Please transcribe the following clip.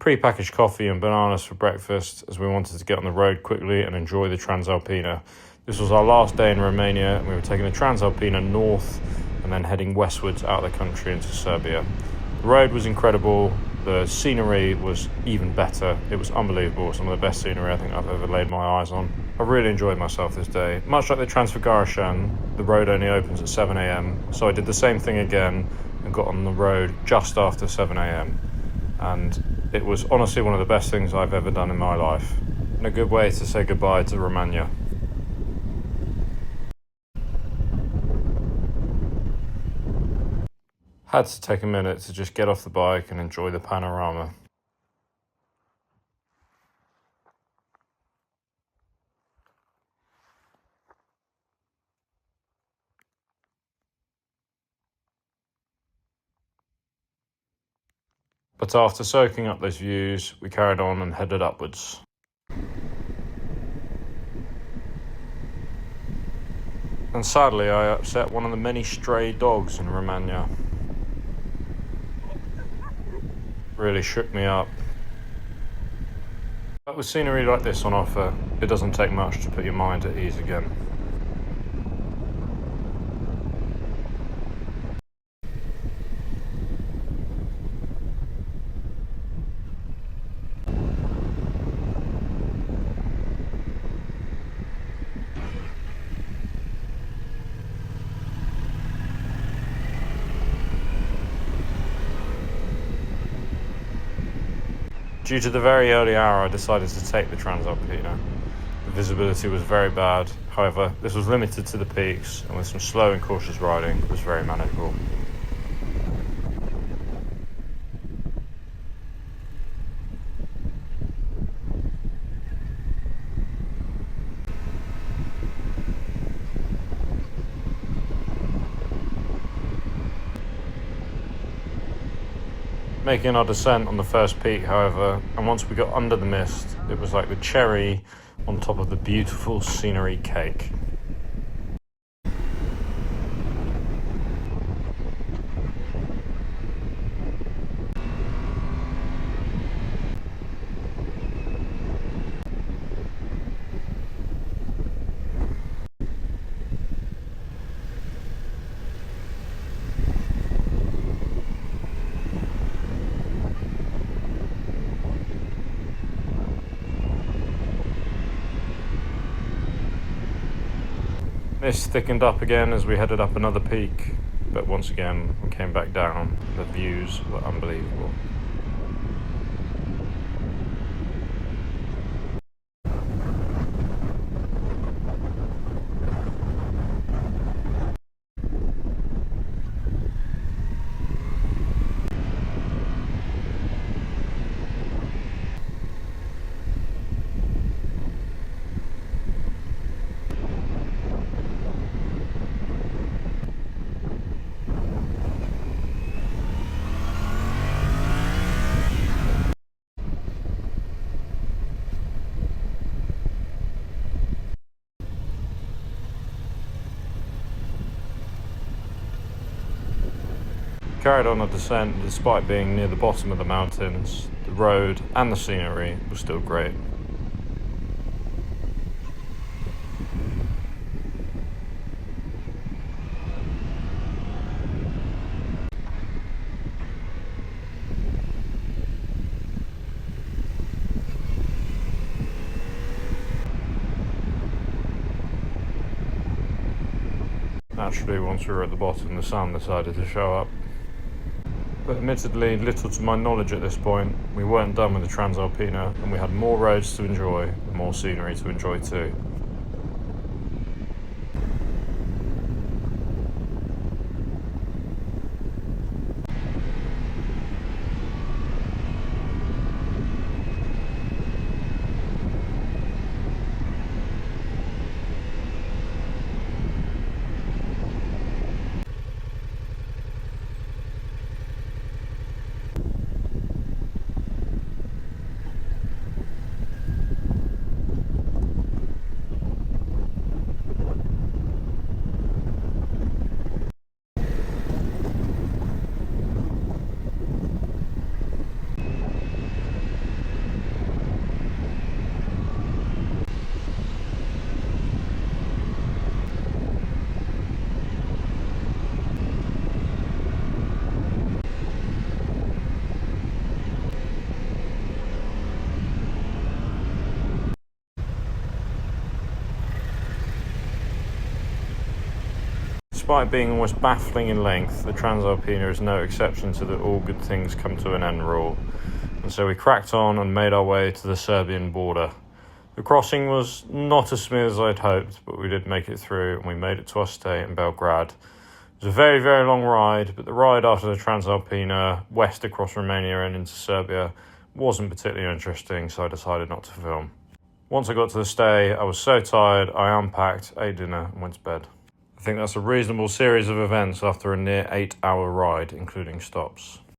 pre-packaged coffee and bananas for breakfast as we wanted to get on the road quickly and enjoy the Transalpina. This was our last day in Romania, and we were taking the Transalpina north and then heading westwards out of the country into Serbia. The road was incredible. The scenery was even better. It was unbelievable. Some of the best scenery I think I've ever laid my eyes on. I really enjoyed myself this day. Much like the Transfigurashan, the road only opens at 7 a.m. So I did the same thing again and got on the road just after 7 a.m. And it was honestly one of the best things I've ever done in my life. And a good way to say goodbye to Romania. Had to take a minute to just get off the bike and enjoy the panorama. But after soaking up those views, we carried on and headed upwards. And sadly, I upset one of the many stray dogs in Romania. Really shook me up. But with scenery like this on offer, it doesn't take much to put your mind at ease again. Due to the very early hour, I decided to take the Transalpina. The visibility was very bad, however, this was limited to the peaks, and with some slow and cautious riding, it was very manageable. Making our descent on the first peak, however, and once we got under the mist, it was like the cherry on top of the beautiful scenery cake. Mist thickened up again as we headed up another peak, but once again we came back down. The views were unbelievable. Carried on a descent, and despite being near the bottom of the mountains, the road and the scenery was still great. Naturally, once we were at the bottom, the sun decided to show up. But admittedly, little to my knowledge at this point, we weren't done with the Transalpina, and we had more roads to enjoy and more scenery to enjoy too. despite being almost baffling in length, the Transalpina is no exception to the all good things come to an end rule. And so we cracked on and made our way to the Serbian border. The crossing was not as smooth as I'd hoped, but we did make it through and we made it to our stay in Belgrade. It was a very, very long ride, but the ride after the Transalpina, west across Romania and into Serbia, wasn't particularly interesting, so I decided not to film. Once I got to the stay, I was so tired, I unpacked, ate dinner and went to bed. I think that's a reasonable series of events after a near 8-hour ride, including stops.